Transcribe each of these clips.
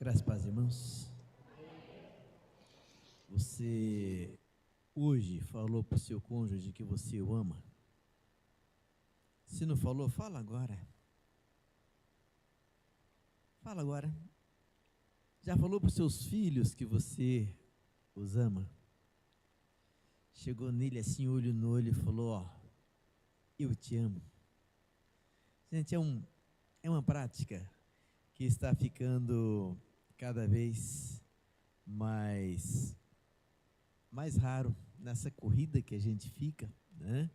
Graças a Deus, irmãos. Você hoje falou para o seu cônjuge que você o ama? Se não falou, fala agora. Fala agora. Já falou para os seus filhos que você os ama? Chegou nele assim, olho no olho, e falou: ó, eu te amo. Gente, é uma prática que está ficando cada vez mais raro nessa corrida que a gente fica, né?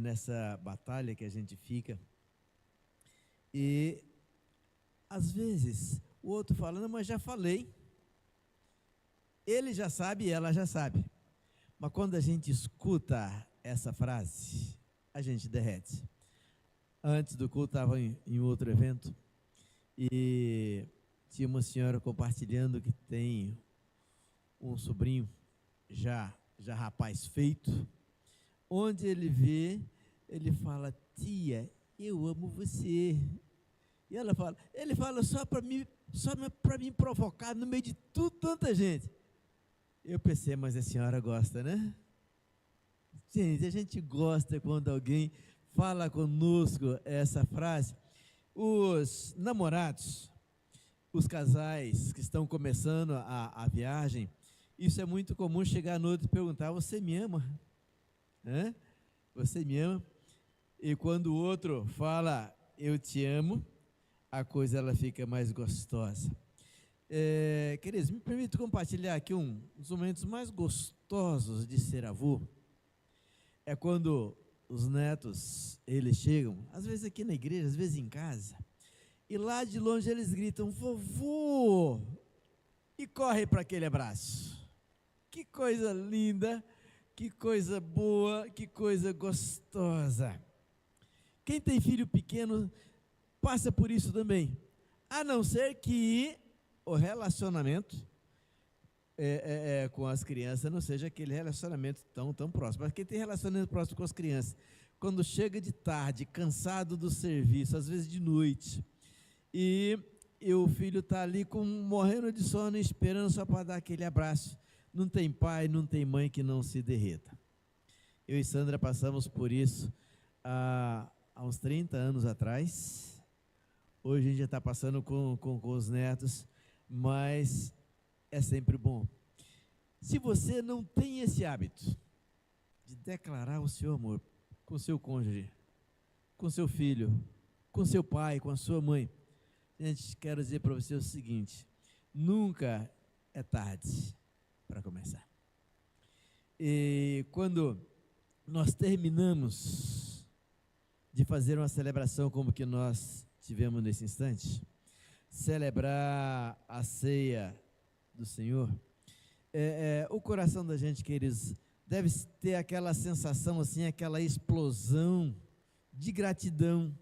Nessa batalha que a gente fica. E às vezes o outro fala: não, mas já falei. Ele já sabe e ela já sabe. Mas quando a gente escuta essa frase, a gente derrete. Antes do culto, estava em outro evento e tinha uma senhora compartilhando que tem um sobrinho já rapaz feito, onde ele vê, ele fala: tia, eu amo você. E ele fala só para me provocar no meio de tanta gente. Eu pensei, mas a senhora gosta, né? Gente, a gente gosta quando alguém fala conosco essa frase. Os namorados, os casais que estão começando a viagem, isso é muito comum, chegar à noite e perguntar: você me ama? Hã? Você me ama? E quando o outro fala eu te amo, a coisa ela fica mais gostosa. Queridos, me permite compartilhar aqui um dos momentos mais gostosos de ser avô. É quando os netos, eles chegam, às vezes aqui na igreja, às vezes em casa, e lá de longe eles gritam: vovô! E corre para aquele abraço. Que coisa linda, que coisa boa, que coisa gostosa. Quem tem filho pequeno passa por isso também, a não ser que o relacionamento com as crianças não seja aquele relacionamento tão próximo. Mas quem tem relacionamento próximo com as crianças, quando chega de tarde, cansado do serviço, às vezes de noite, e o filho está ali morrendo de sono, esperando só para dar aquele abraço, não tem pai, não tem mãe que não se derreta. Eu e Sandra passamos por isso há uns 30 anos atrás. Hoje a gente já está passando com os netos, mas é sempre bom. Se você não tem esse hábito de declarar o seu amor com seu cônjuge, com seu filho, com seu pai, com a sua mãe, gente, quero dizer para você o seguinte: nunca é tarde para começar. E quando nós terminamos de fazer uma celebração como que nós tivemos nesse instante, celebrar a ceia do Senhor, o coração da gente, queridos, deve ter aquela sensação assim, aquela explosão de gratidão,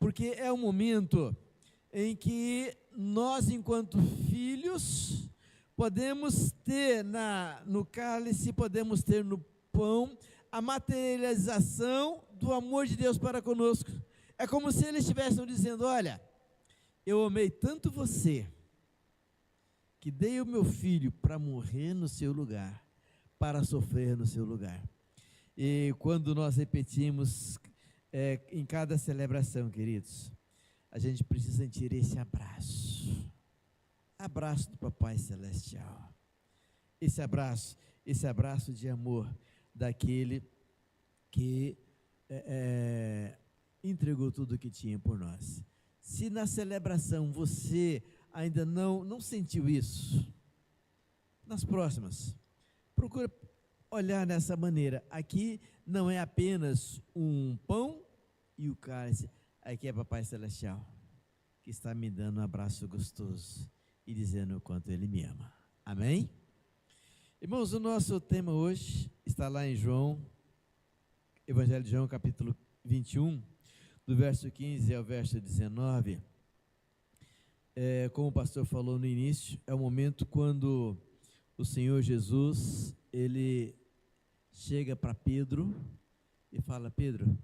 porque é um momento em que nós, enquanto filhos, podemos ter no cálice, podemos ter no pão, a materialização do amor de Deus para conosco. É como se eles estivessem dizendo: olha, eu amei tanto você, que dei o meu filho para morrer no seu lugar, para sofrer no seu lugar. E quando nós repetimos em cada celebração, queridos, a gente precisa sentir esse abraço do Papai Celestial, esse abraço de amor daquele que entregou tudo o que tinha por nós. Se na celebração você ainda não sentiu isso, nas próximas, procura olhar dessa maneira. Aqui não é apenas um pão e o cálice, aqui é Papai Celestial, que está me dando um abraço gostoso e dizendo o quanto Ele me ama. Amém? Irmãos, o nosso tema hoje está lá em João, Evangelho de João, capítulo 21, do verso 15 ao verso 19. Como o pastor falou no início, é o momento quando o Senhor Jesus, Ele chega para Pedro e fala: Pedro,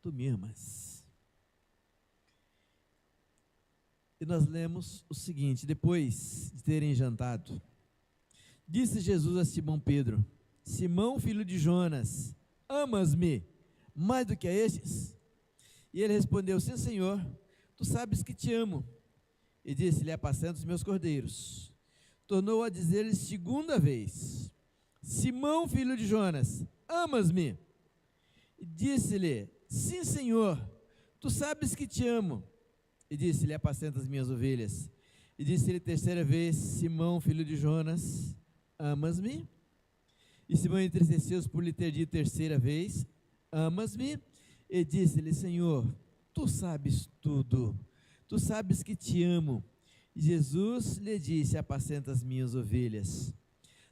tu me amas? E nós lemos o seguinte: depois de terem jantado, disse Jesus a Simão Pedro: Simão, filho de Jonas, amas-me mais do que a estes? E ele respondeu: sim, Senhor, tu sabes que te amo. E disse-lhe: apacenta os meus cordeiros. Tornou a dizer-lhe segunda vez: Simão, filho de Jonas, amas-me? E disse-lhe: sim, Senhor, tu sabes que te amo. E disse-lhe: apacenta as minhas ovelhas. E disse-lhe terceira vez: Simão, filho de Jonas, amas-me? E Simão entristeceu-se por lhe ter dito terceira vez: amas-me? E disse-lhe: Senhor, tu sabes tudo, tu sabes que te amo. E Jesus lhe disse: apacenta as minhas ovelhas.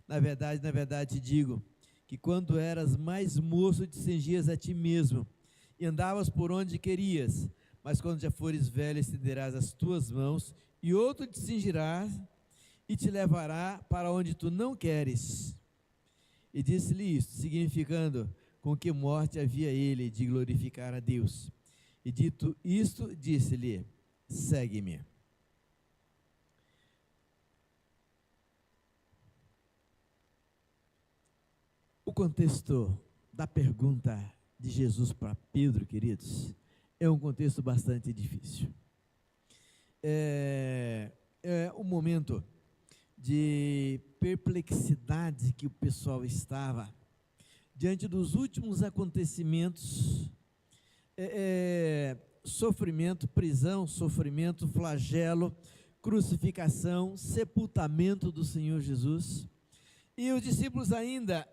Na verdade te digo, que quando eras mais moço te cingias a ti mesmo, e andavas por onde querias, mas quando já fores velho, estenderás as tuas mãos, e outro te cingirá, e te levará para onde tu não queres. E disse-lhe isto, significando com que morte havia ele de glorificar a Deus. E dito isto, disse-lhe: segue-me. O contexto da pergunta de Jesus para Pedro, queridos, é um contexto bastante difícil. É um momento de perplexidade que o pessoal estava diante dos últimos acontecimentos, sofrimento, prisão, sofrimento, flagelo, crucificação, sepultamento do Senhor Jesus. E os discípulos ainda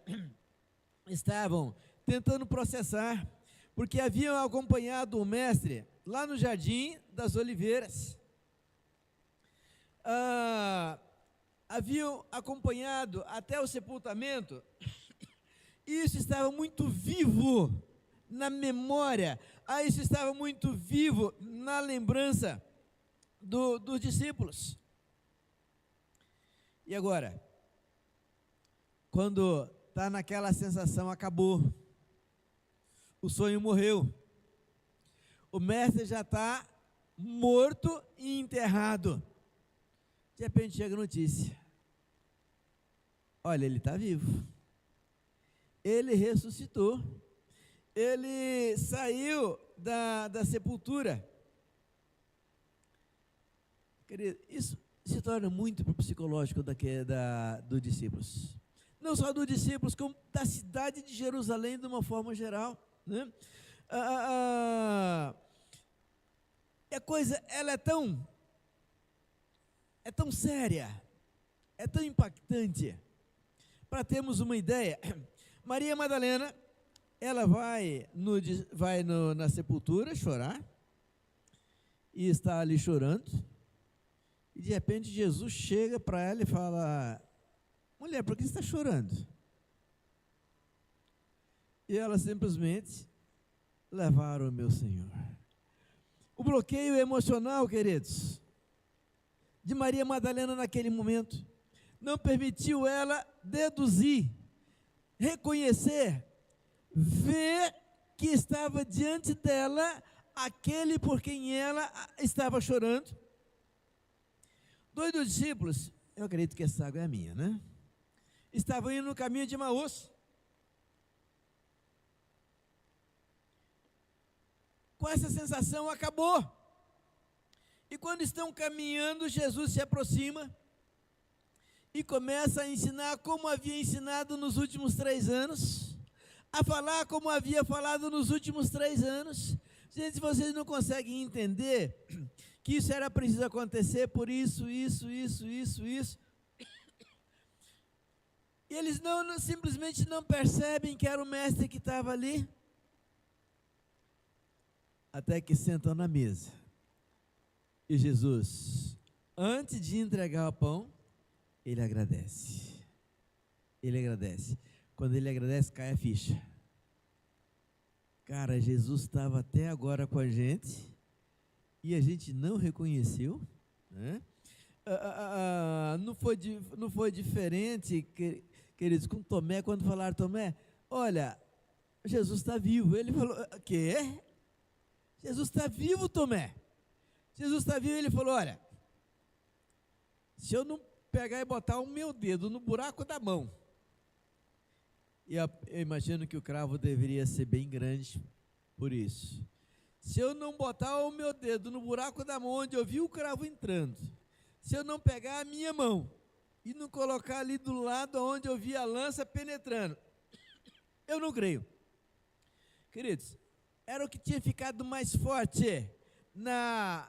estavam tentando processar, porque haviam acompanhado o mestre lá no Jardim das Oliveiras. Haviam acompanhado até o sepultamento, e isso estava muito vivo na memória, isso estava muito vivo na lembrança dos discípulos. E agora, quando está naquela sensação, acabou, o sonho morreu, o mestre já está morto e enterrado, de repente chega a notícia: olha, ele está vivo, ele ressuscitou, ele saiu da sepultura. Querido, isso se torna muito para o psicológico dos discípulos, não só dos discípulos, como da cidade de Jerusalém de uma forma geral, né? A coisa, ela é tão séria, é tão impactante. Para termos uma ideia, Maria Madalena, ela vai na sepultura chorar, e está ali chorando, e de repente Jesus chega para ela e fala: mulher, por que você está chorando? E ela simplesmente: levaram o meu Senhor. O bloqueio emocional, queridos, de Maria Madalena naquele momento, não permitiu ela deduzir, reconhecer, ver que estava diante dela aquele por quem ela estava chorando. Dois dos discípulos, eu acredito que essa água é minha, né? Estavam indo no caminho de Emaús, com essa sensação, acabou. E quando estão caminhando, Jesus se aproxima e começa a ensinar como havia ensinado nos últimos 3 anos, a falar como havia falado nos últimos 3 anos. Gente, vocês não conseguem entender que isso era preciso acontecer por isso. E eles simplesmente não percebem que era o mestre que estava ali, até que sentam na mesa. E Jesus, antes de entregar o pão, ele agradece. Ele agradece. Quando ele agradece, cai a ficha. Cara, Jesus estava até agora com a gente e a gente não reconheceu, né? Não foi diferente, queridos, com Tomé, quando falaram: Tomé, olha, Jesus está vivo. Ele falou: quê? Jesus está vivo, Tomé. Jesus está vivo. Ele falou: olha, se eu não pegar e botar o meu dedo no buraco da mão, e eu imagino que o cravo deveria ser bem grande por isso. Se eu não botar o meu dedo no buraco da mão onde eu vi o cravo entrando, se eu não pegar a minha mão e não colocar ali do lado onde eu vi a lança penetrando, eu não creio. Queridos, era o que tinha ficado mais forte na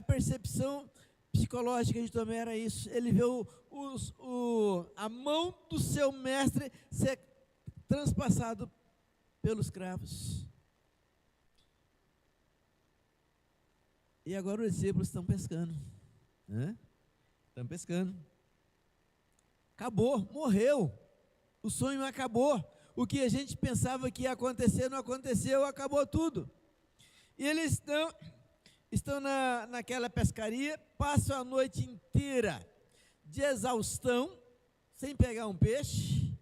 percepção psicológica de Tomé, era isso. Ele viu a mão do seu mestre ser transpassado pelos cravos. E agora os discípulos estão pescando, né? Estão pescando. Acabou, morreu. O sonho acabou. O que a gente pensava que ia acontecer não aconteceu, acabou tudo. E eles estão naquela pescaria, passam a noite inteira de exaustão, sem pegar um peixe.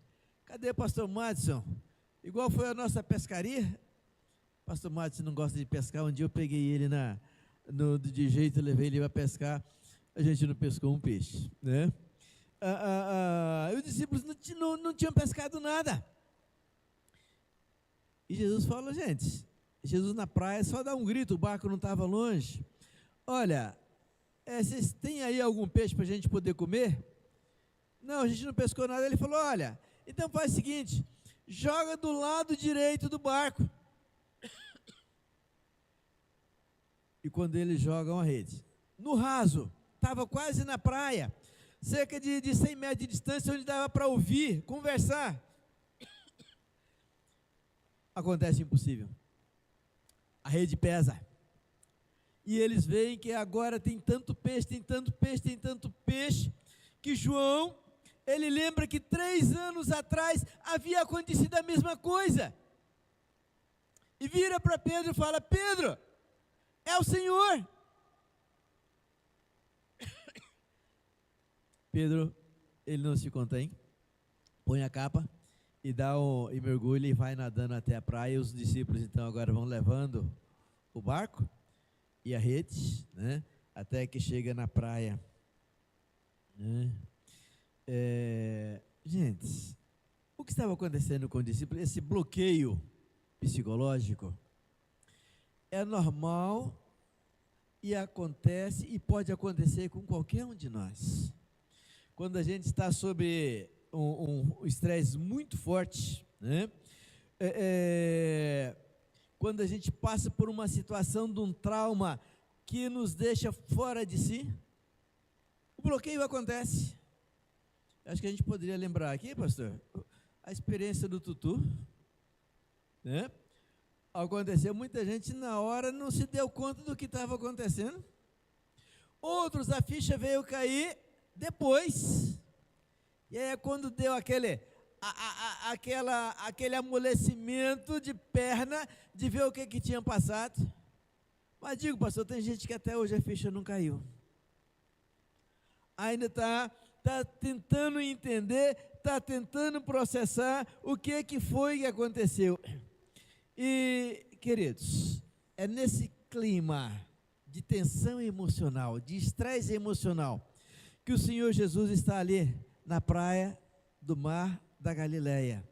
Cadê o pastor Madison? Igual foi a nossa pescaria. Pastor Madison não gosta de pescar. Um dia eu peguei ele de jeito, levei ele para pescar. A gente não pescou um peixe, né? Os discípulos não tinham pescado nada. E Jesus fala, gente, Jesus na praia só dá um grito, o barco não estava longe. Olha, vocês têm aí algum peixe para a gente poder comer? Não, a gente não pescou nada. Ele falou, olha, então faz o seguinte, joga do lado direito do barco. E quando eles jogam a rede, no raso, estava quase na praia, cerca de 100 metros de distância, onde dava para ouvir, conversar. Acontece o impossível. A rede pesa. E eles veem que agora tem tanto peixe, que João, ele lembra que 3 anos atrás havia acontecido a mesma coisa. E vira para Pedro e fala, Pedro, é o Senhor. Pedro, ele não se contém, põe a capa e e mergulha e vai nadando até a praia. E os discípulos então agora vão levando o barco e a rede, né, até que chega na praia, né? Gente, o que estava acontecendo com o discípulo, esse bloqueio psicológico, é normal e acontece e pode acontecer com qualquer um de nós. Quando a gente está sob um estresse muito forte, né? Quando a gente passa por uma situação de um trauma que nos deixa fora de si, o bloqueio acontece. Acho que a gente poderia lembrar aqui, pastor, a experiência do Tutu, né? Aconteceu, muita gente na hora não se deu conta do que estava acontecendo. Outros, a ficha veio cair depois. E aí é quando deu aquele amolecimento de perna, de ver o que tinha passado. Mas digo, pastor, tem gente que até hoje a ficha não caiu. Ainda está tentando entender, está tentando processar o que foi que aconteceu. E, queridos, é nesse clima de tensão emocional, de estresse emocional, que o Senhor Jesus está ali na praia do mar da Galileia,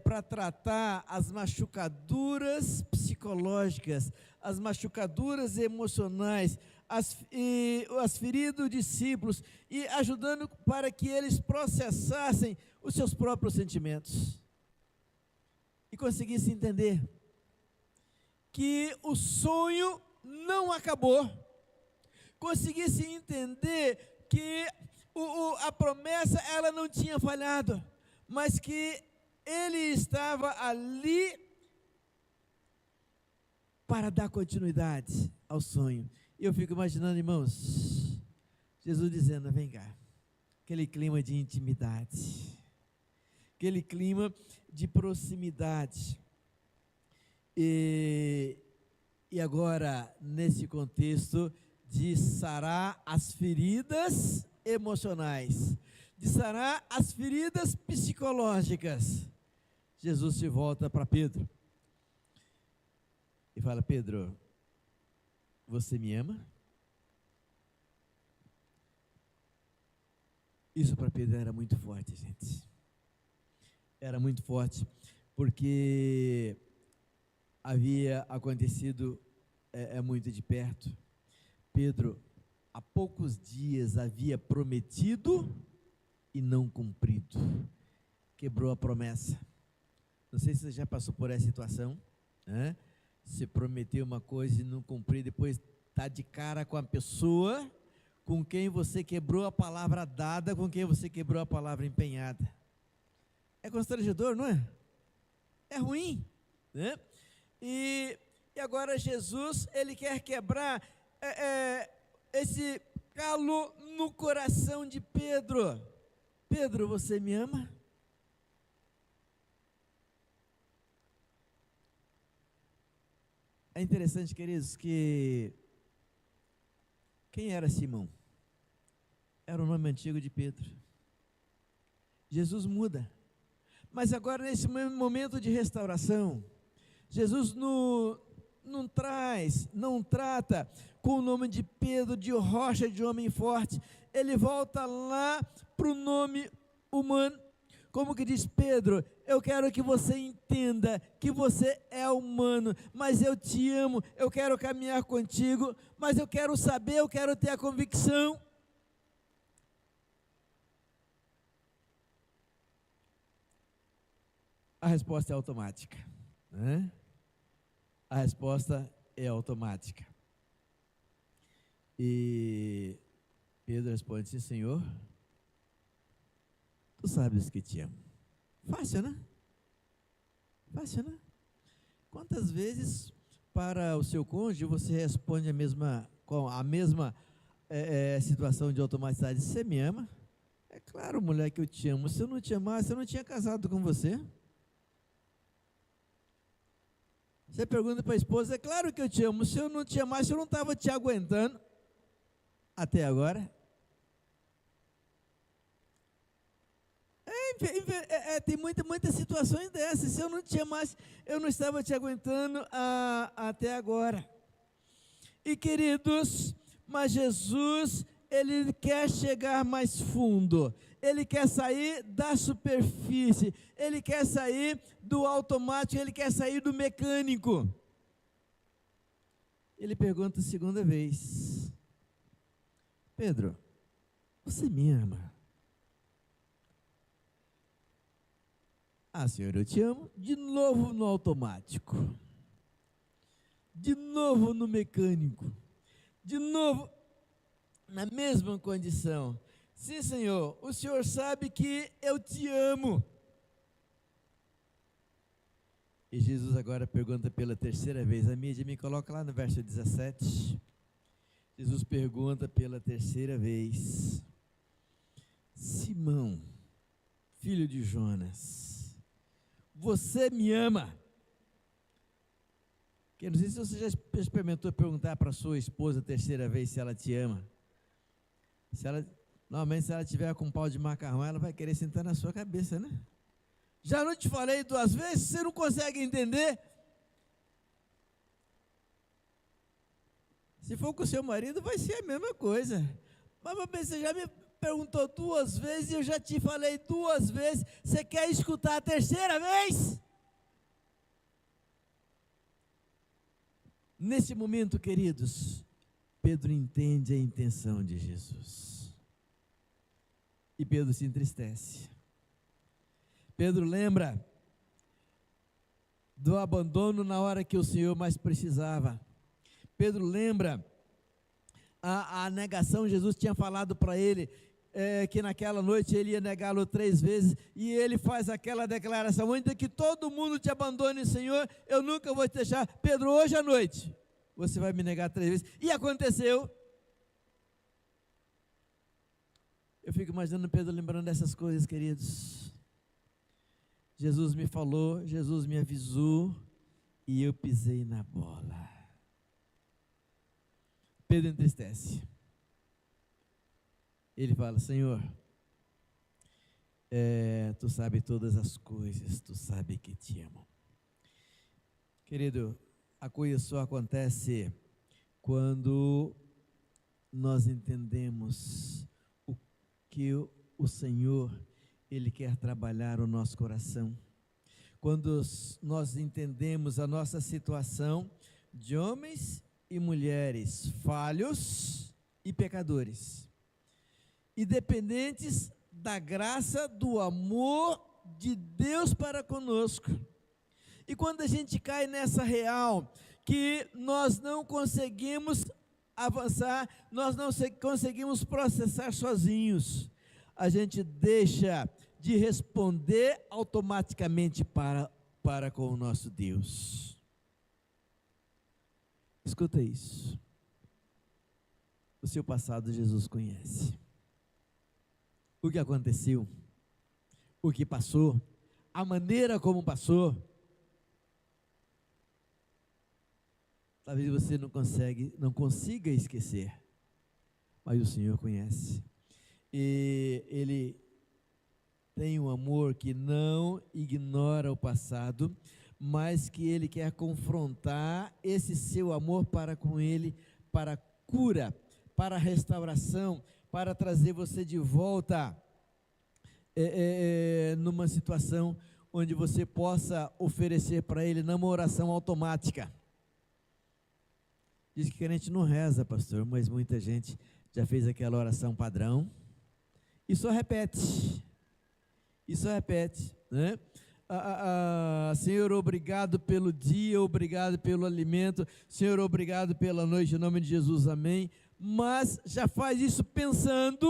para tratar as machucaduras psicológicas, as machucaduras emocionais, as feridas dos discípulos, e ajudando para que eles processassem os seus próprios sentimentos e conseguissem entender que o sonho não acabou, conseguissem entender que a promessa ela não tinha falhado, mas que ele estava ali para dar continuidade ao sonho. E eu fico imaginando, irmãos, Jesus dizendo, vem cá, aquele clima de intimidade, aquele clima de proximidade. E agora, nesse contexto de sarar as feridas emocionais, de sarar as feridas psicológicas, Jesus se volta para Pedro e fala, Pedro, você me ama? Isso para Pedro era muito forte, gente. Era muito forte, porque havia acontecido muito de perto. Pedro, há poucos dias, havia prometido e não cumprido. Quebrou a promessa. Não sei se você já passou por essa situação, né? Você prometeu uma coisa e não cumpriu, depois está de cara com a pessoa com quem você quebrou a palavra dada, com quem você quebrou a palavra empenhada. É constrangedor, não é? É ruim, né? E agora Jesus, ele quer quebrar esse calo no coração de Pedro. Pedro, você me ama? É interessante, queridos, que quem era Simão? Era o nome antigo de Pedro. Jesus muda. Mas agora, nesse momento de restauração, Jesus não trata com o nome de Pedro, de rocha, de homem forte. Ele volta lá para o nome humano. Como que diz Pedro? Eu quero que você entenda que você é humano, mas eu te amo, eu quero caminhar contigo, mas eu quero saber, eu quero ter a convicção. A resposta é automática, né? A resposta é automática. E Pedro responde: sim, Senhor, tu sabes que te amo. Fácil, né? Fácil, né? Quantas vezes para o seu cônjuge você responde com a mesma situação de automaticidade? Você me ama? É claro, mulher, que eu te amo. Se eu não te amasse, eu não tinha casado com você. Você pergunta para a esposa: é claro que eu te amo. Se eu não te amasse, eu não estava te aguentando até agora. Tem muitas situações dessas. Se eu não te amasse, eu não estava te aguentando até agora. E queridos, mas Jesus, ele quer chegar mais fundo. Ele quer sair da superfície. Ele quer sair do automático. Ele quer sair do mecânico. Ele pergunta a segunda vez: Pedro, você me ama? Ah, Senhor, eu te amo. De novo no automático. De novo no mecânico. De novo na mesma condição. Sim, Senhor, o Senhor sabe que eu te amo. E Jesus agora pergunta pela terceira vez. A mídia me coloca lá no verso 17. Jesus pergunta pela terceira vez: Simão, filho de Jonas, você me ama? Eu não sei se você já experimentou perguntar para sua esposa a terceira vez se ela te ama. Normalmente, se ela tiver com um pau de macarrão, ela vai querer sentar na sua cabeça, né? Já não te falei 2 vezes? Você não consegue entender? Se for com o seu marido, vai ser a mesma coisa. Mas você já me perguntou 2 vezes e eu já te falei 2 vezes. Você quer escutar a terceira vez? Nesse momento, queridos, Pedro entende a intenção de Jesus. E Pedro se entristece. Pedro lembra do abandono na hora que o Senhor mais precisava. Pedro lembra a negação. Jesus tinha falado para ele que naquela noite ele ia negá-lo 3 vezes, e ele faz aquela declaração: ainda que todo mundo te abandone, Senhor, eu nunca vou te deixar. Pedro, hoje à noite você vai me negar 3 vezes. E aconteceu. Eu fico imaginando Pedro lembrando dessas coisas, queridos. Jesus me falou, Jesus me avisou, e eu pisei na bola. Pedro entristece. Ele fala: Senhor, tu sabe todas as coisas, tu sabe que te amo. Querido, a coisa só acontece quando nós entendemos o Senhor, Ele quer trabalhar o nosso coração. Quando nós entendemos a nossa situação de homens e mulheres falhos e pecadores, e dependentes da graça, do amor de Deus para conosco. E quando a gente cai nessa real, que nós não conseguimos avançar, nós não conseguimos processar sozinhos, a gente deixa de responder automaticamente para com o nosso Deus. Escuta isso. O seu passado Jesus conhece. O que aconteceu, o que passou, a maneira como passou. Talvez você não consiga esquecer, mas o Senhor conhece. E Ele tem um amor que não ignora o passado, mas que Ele quer confrontar esse seu amor para com Ele, para cura, para restauração, para trazer você de volta numa situação onde você possa oferecer para Ele numa oração automática. Diz que crente não reza, pastor, mas muita gente já fez aquela oração padrão e só repete, né? Senhor, obrigado pelo dia, obrigado pelo alimento, Senhor, obrigado pela noite, em nome de Jesus, amém. Mas já faz isso pensando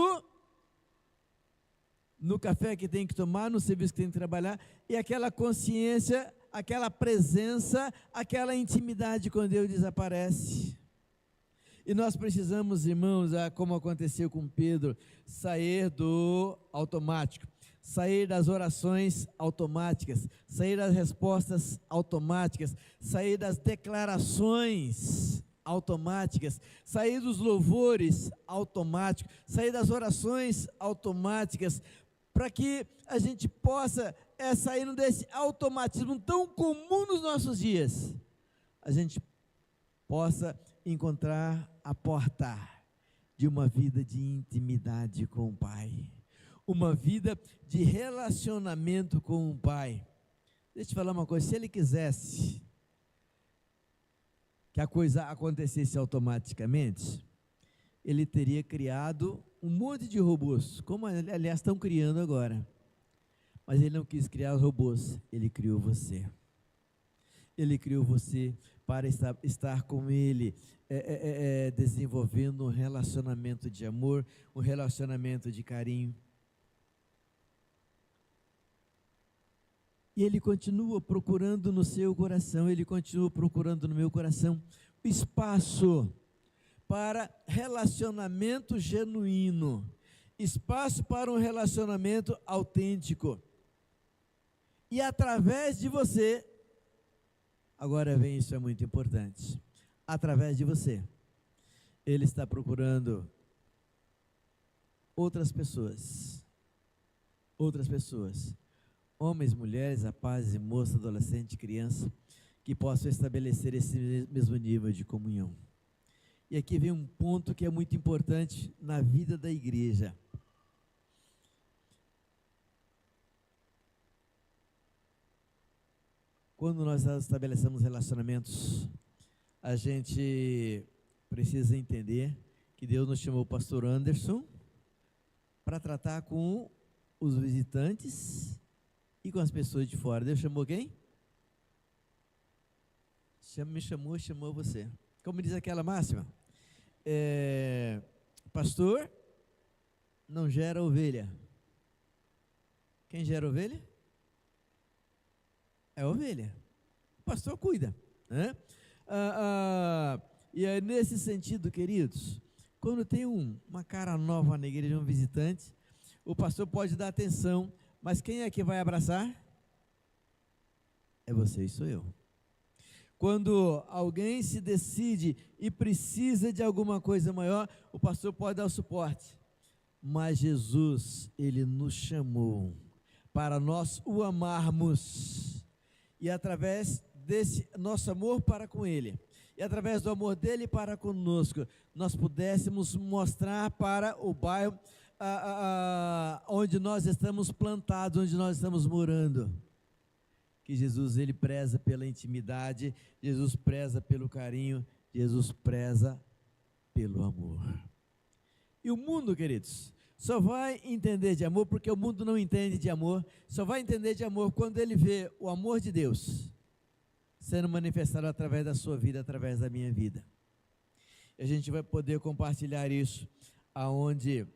no café que tem que tomar, no serviço que tem que trabalhar, e aquela consciência, aquela presença, aquela intimidade com Deus desaparece. E nós precisamos, irmãos, como aconteceu com Pedro, sair do automático, sair das orações automáticas, sair das respostas automáticas, sair das declarações automáticas, sair dos louvores automáticos, sair das orações automáticas, para que a gente possa sair desse automatismo tão comum nos nossos dias, a gente possa encontrar a porta de uma vida de intimidade com o Pai, uma vida de relacionamento com o Pai. Deixa eu te falar uma coisa, se Ele quisesse que a coisa acontecesse automaticamente, Ele teria criado um monte de robôs, como aliás estão criando agora, mas Ele não quis criar os robôs, Ele criou você. Ele criou você para estar com Ele, desenvolvendo um relacionamento de amor, um relacionamento de carinho. E Ele continua procurando no seu coração, Ele continua procurando no meu coração o espaço para relacionamento genuíno, espaço para um relacionamento autêntico. E através de você, agora vem, isso é muito importante, através de você, Ele está procurando outras pessoas, homens, mulheres, rapazes, moças, adolescentes, crianças, que possam estabelecer esse mesmo nível de comunhão. E aqui vem um ponto que é muito importante na vida da igreja. Quando nós estabelecemos relacionamentos, a gente precisa entender que Deus nos chamou o pastor Anderson para tratar com os visitantes e com as pessoas de fora. Deus chamou quem? Chamou você. Como diz aquela máxima, pastor não gera ovelha. Quem gera ovelha? É ovelha. O pastor cuida, né? E é nesse sentido, queridos, quando tem uma cara nova na igreja, um visitante, o pastor pode dar atenção, mas quem é que vai abraçar? É você e sou eu. Quando alguém se decide e precisa de alguma coisa maior, o pastor pode dar o suporte. Mas Jesus, Ele nos chamou para nós o amarmos. E através desse nosso amor para com Ele, e através do amor dEle para conosco, nós pudéssemos mostrar para o bairro onde nós estamos plantados, onde nós estamos morando. Que Jesus, ele preza pela intimidade, Jesus preza pelo carinho, Jesus preza pelo amor. E o mundo, queridos, só vai entender de amor, porque o mundo não entende de amor, só vai entender de amor quando ele vê o amor de Deus sendo manifestado através da sua vida, através da minha vida. E a gente vai poder compartilhar isso aonde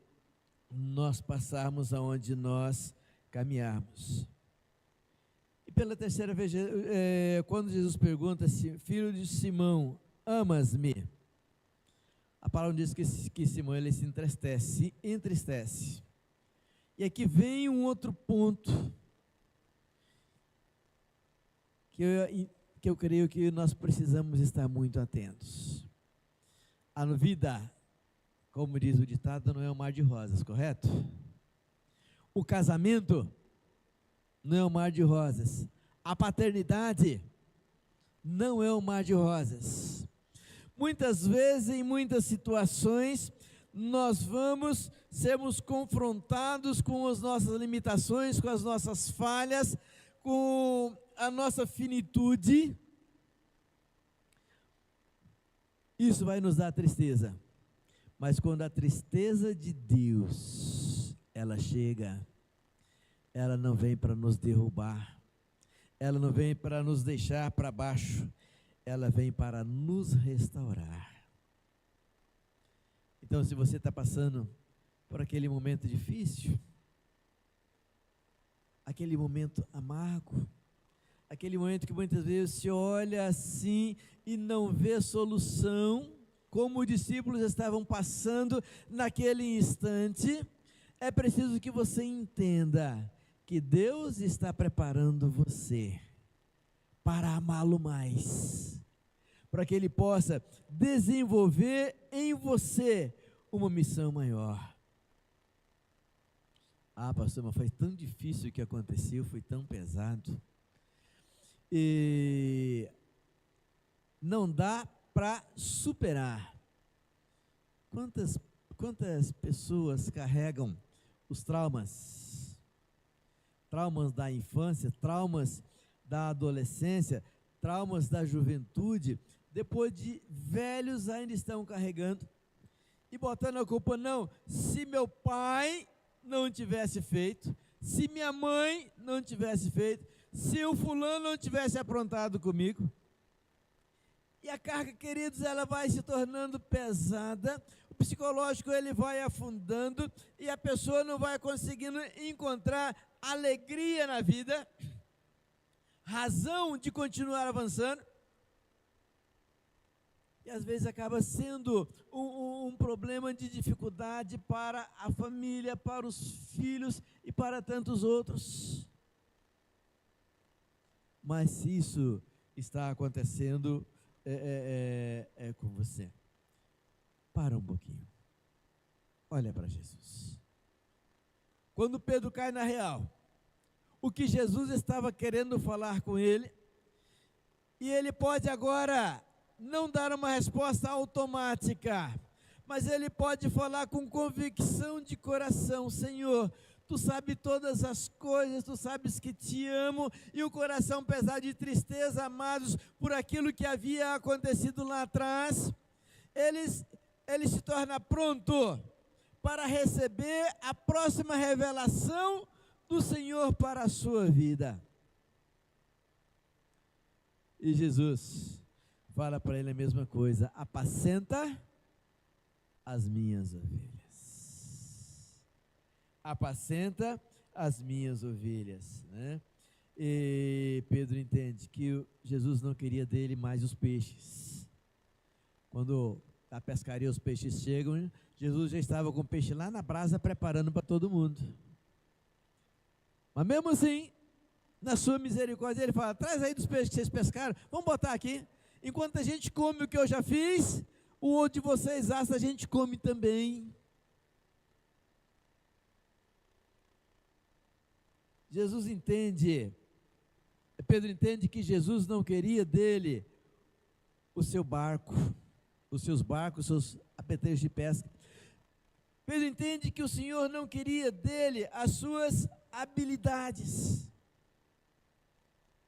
nós passarmos, aonde nós caminharmos. E pela terceira vez, quando Jesus pergunta se, filho de Simão, amas-me? A palavra diz que Simão, ele se entristece. E aqui vem um outro ponto que eu creio que nós precisamos estar muito atentos. A vida, como diz o ditado, não é um mar de rosas, correto? O casamento não é um mar de rosas. A paternidade não é um mar de rosas. Muitas vezes, em muitas situações, nós vamos sermos confrontados com as nossas limitações, com as nossas falhas, com a nossa finitude. Isso vai nos dar tristeza. Mas quando a tristeza de Deus, ela chega, ela não vem para nos derrubar, ela não vem para nos deixar para baixo, ela vem para nos restaurar. Então, se você está passando por aquele momento difícil, aquele momento amargo, aquele momento que muitas vezes se olha assim e não vê solução, como os discípulos estavam passando naquele instante, é preciso que você entenda que Deus está preparando você para amá-lo mais, para que Ele possa desenvolver em você uma missão maior. Ah, pastor, mas foi tão difícil o que aconteceu, foi tão pesado. E não dá para superar. Quantas pessoas carregam os traumas da infância, traumas da adolescência, traumas da juventude, depois de velhos ainda estão carregando e botando a culpa, não, se meu pai não tivesse feito, se minha mãe não tivesse feito, se o fulano não tivesse aprontado comigo. E a carga, queridos, ela vai se tornando pesada, o psicológico ele vai afundando e a pessoa não vai conseguindo encontrar alegria na vida, razão de continuar avançando, e às vezes acaba sendo um problema de dificuldade para a família, para os filhos e para tantos outros. Mas se isso está acontecendo com você, para um pouquinho, olha para Jesus. Quando Pedro cai na real, o que Jesus estava querendo falar com ele, e ele pode agora não dar uma resposta automática, mas ele pode falar com convicção de coração: Senhor, Tu sabes todas as coisas, Tu sabes que Te amo, e o coração pesado de tristeza, amados, por aquilo que havia acontecido lá atrás, ele se torna pronto para receber a próxima revelação do Senhor para a sua vida. E Jesus fala para ele a mesma coisa: apacenta as minhas ovelhas. Apacenta as minhas ovelhas, né? E Pedro entende que Jesus não queria dele mais os peixes. Quando a pescaria, os peixes chegam, Jesus já estava com o peixe lá na brasa preparando para todo mundo. Mas mesmo assim, na sua misericórdia, ele fala: traz aí dos peixes que vocês pescaram, vamos botar aqui. Enquanto a gente come o que eu já fiz, o outro de vocês assa, a gente come também. Jesus entende, Pedro entende que Jesus não queria dele o seu barco, os seus barcos, os seus apetrechos de pesca. Pedro entende que o Senhor não queria dele as suas habilidades.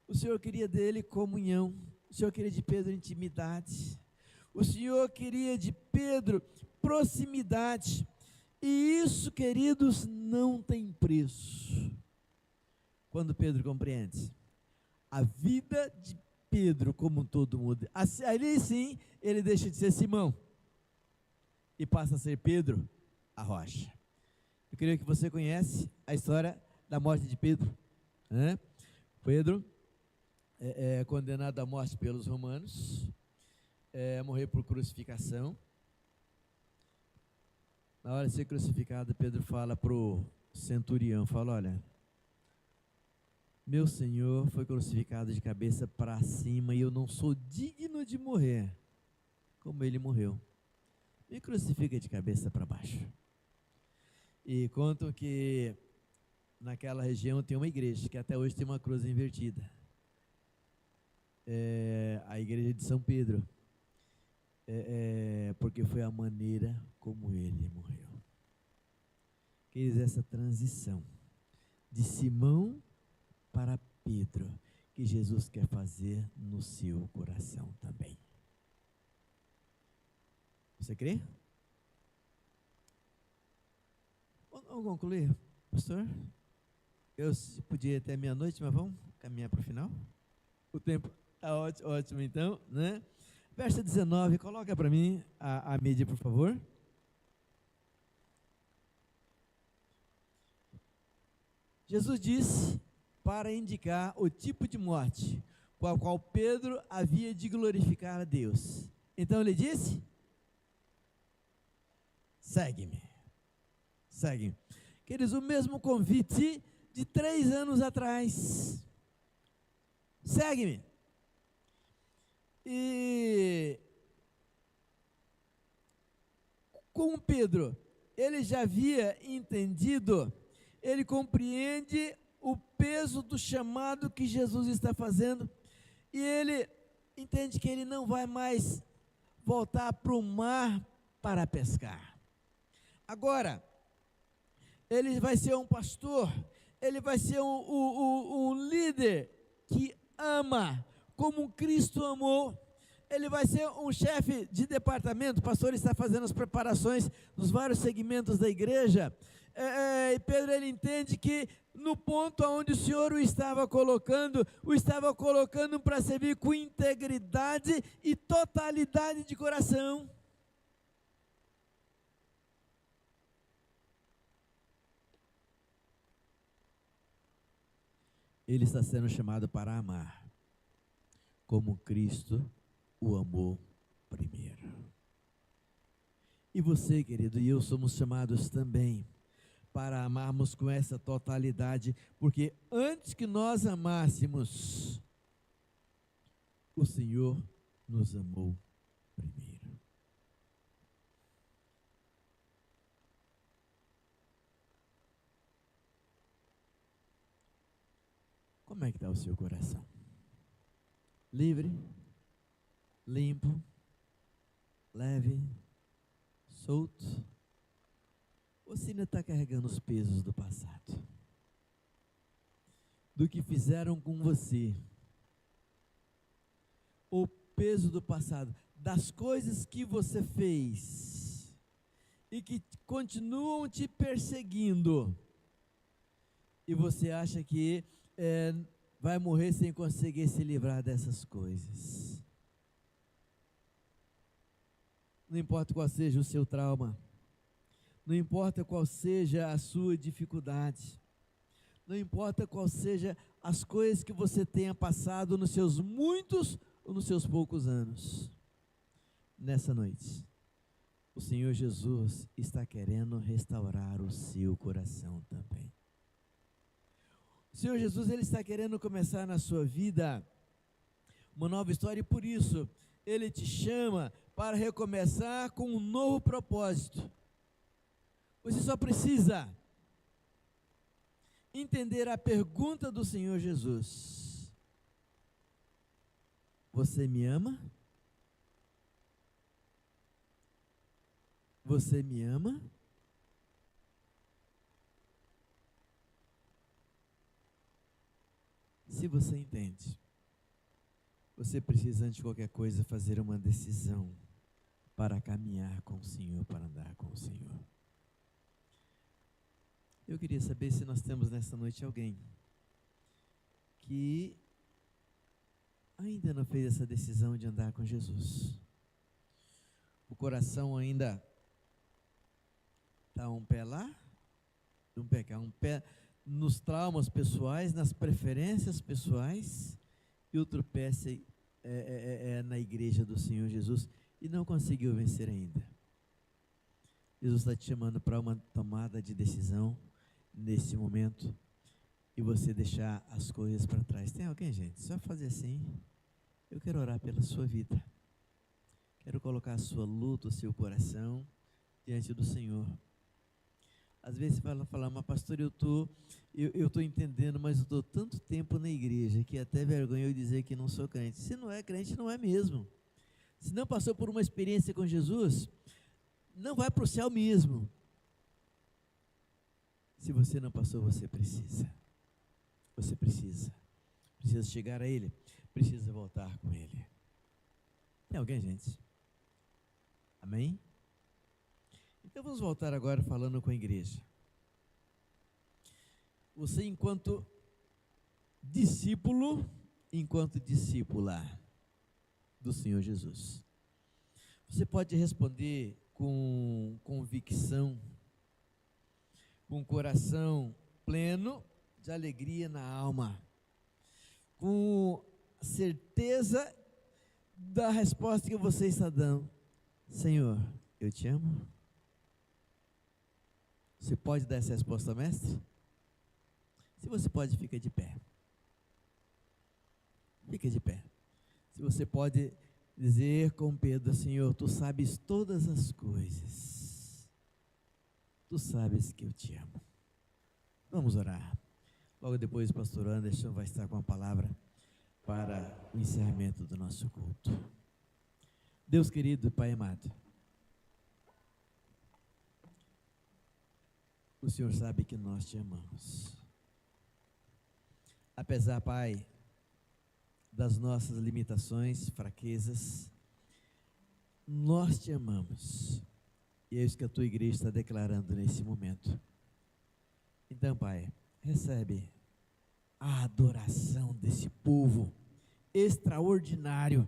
O Senhor queria dele comunhão. O Senhor queria de Pedro intimidade. O Senhor queria de Pedro proximidade. E isso, queridos, não tem preço. Quando Pedro compreende a vida de Pedro como todo mundo, ali sim ele deixa de ser Simão e passa a ser Pedro, a rocha. Eu creio que você conhece a história da morte de Pedro, né? Pedro é condenado à morte pelos romanos, morrer por crucificação. Na hora de ser crucificado, Pedro fala para o centurião, fala: olha, meu Senhor foi crucificado de cabeça para cima e eu não sou digno de morrer como ele morreu. Me crucifica de cabeça para baixo. E contam que naquela região tem uma igreja que até hoje tem uma cruz invertida. A igreja de São Pedro. Porque foi a maneira como ele morreu. Queridos, essa transição de Simão para Pedro, que Jesus quer fazer no seu coração também. Você crê? Vamos concluir, pastor? Eu podia ir até meia-noite, mas vamos caminhar para o final? O tempo está ótimo então, né? Verso 19, coloca para mim a mídia, por favor. Jesus disse para indicar o tipo de morte com a qual Pedro havia de glorificar a Deus. Então ele disse: segue-me. Segue-me. Queridos, o mesmo convite de 3 anos atrás. Segue-me. E com Pedro, ele já havia entendido, ele compreende o peso do chamado que Jesus está fazendo, e ele entende que ele não vai mais voltar para o mar para pescar. Agora, ele vai ser um pastor, ele vai ser um líder que ama, como Cristo amou. Ele vai ser um chefe de departamento. O pastor está fazendo as preparações dos vários segmentos da igreja. E Pedro, ele entende que no ponto onde o Senhor o estava colocando para servir com integridade e totalidade de coração. Ele está sendo chamado para amar, como Cristo o amou primeiro. E você, querido, e eu somos chamados também para amarmos com essa totalidade, porque antes que nós amássemos, o Senhor nos amou primeiro. Como é que está o seu coração? Livre, limpo, leve, solto? Ou você ainda está carregando os pesos do passado? Do que fizeram com você? O peso do passado, das coisas que você fez e que continuam te perseguindo, e você acha que vai morrer sem conseguir se livrar dessas coisas. Não importa qual seja o seu trauma, não importa qual seja a sua dificuldade, não importa qual seja as coisas que você tenha passado nos seus muitos ou nos seus poucos anos. Nessa noite, o Senhor Jesus está querendo restaurar o seu coração também. O Senhor Jesus, ele está querendo começar na sua vida uma nova história, e por isso ele te chama para recomeçar com um novo propósito. Você só precisa entender a pergunta do Senhor Jesus: você me ama? Você me ama? Se você entende, você precisa, antes de qualquer coisa, fazer uma decisão para caminhar com o Senhor, para andar com o Senhor. Eu queria saber se nós temos nessa noite alguém que ainda não fez essa decisão de andar com Jesus. O coração ainda está um pé lá, um pé cá, um pé nos traumas pessoais, nas preferências pessoais, e outro pé é na igreja do Senhor Jesus, e não conseguiu vencer ainda. Jesus está te chamando para uma tomada de decisão nesse momento, e você deixar as coisas para trás. Tem alguém, gente? Só fazer assim. Eu quero orar pela sua vida. Quero colocar a sua luta, o seu coração diante do Senhor. Às vezes você vai falar, mas pastor, eu tô entendendo, mas eu estou tanto tempo na igreja que até vergonha eu dizer que não sou crente. Se não é crente, não é mesmo. Se não passou por uma experiência com Jesus, não vai para o céu mesmo. Se você não passou, você precisa. Você precisa chegar a Ele, precisa voltar com Ele. Tem alguém, gente? Amém? Então vamos voltar agora falando com a igreja. Você enquanto discípulo, enquanto discípula do Senhor Jesus, você pode responder com convicção, com coração pleno de alegria na alma, com certeza da resposta que você está dando. Senhor, eu te amo. Você pode dar essa resposta, mestre? Se você pode, fica de pé. Fica de pé. Se você pode dizer com Pedro, Senhor, tu sabes todas as coisas. Tu sabes que eu te amo. Vamos orar. Logo depois o pastor Anderson vai estar com a palavra para o encerramento do nosso culto. Deus querido, Pai amado, o Senhor sabe que nós te amamos. Apesar, Pai, das nossas limitações, fraquezas, nós te amamos. E é isso que a tua igreja está declarando nesse momento. Então, Pai, recebe a adoração desse povo extraordinário.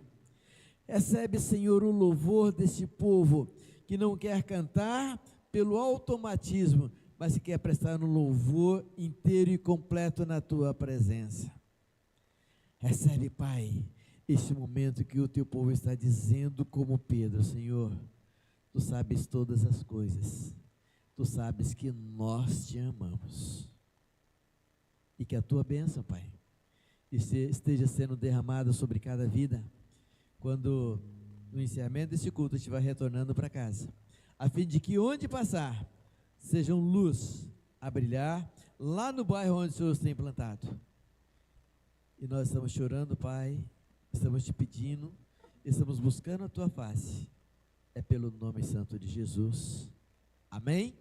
Recebe, Senhor, o louvor desse povo que não quer cantar pelo automatismo, mas que quer prestar um louvor inteiro e completo na tua presença. Recebe, Pai, esse momento que o teu povo está dizendo como Pedro, Senhor, tu sabes todas as coisas, tu sabes que nós te amamos. E que a tua bênção, Pai, esteja sendo derramada sobre cada vida, quando no encerramento desse culto estiver retornando para casa, a fim de que onde passar, sejam luz a brilhar, lá no bairro onde o Senhor tem plantado. E nós estamos chorando, Pai, estamos te pedindo, estamos buscando a tua face, é pelo nome santo de Jesus. Amém?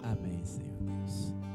Amém, Senhor Deus.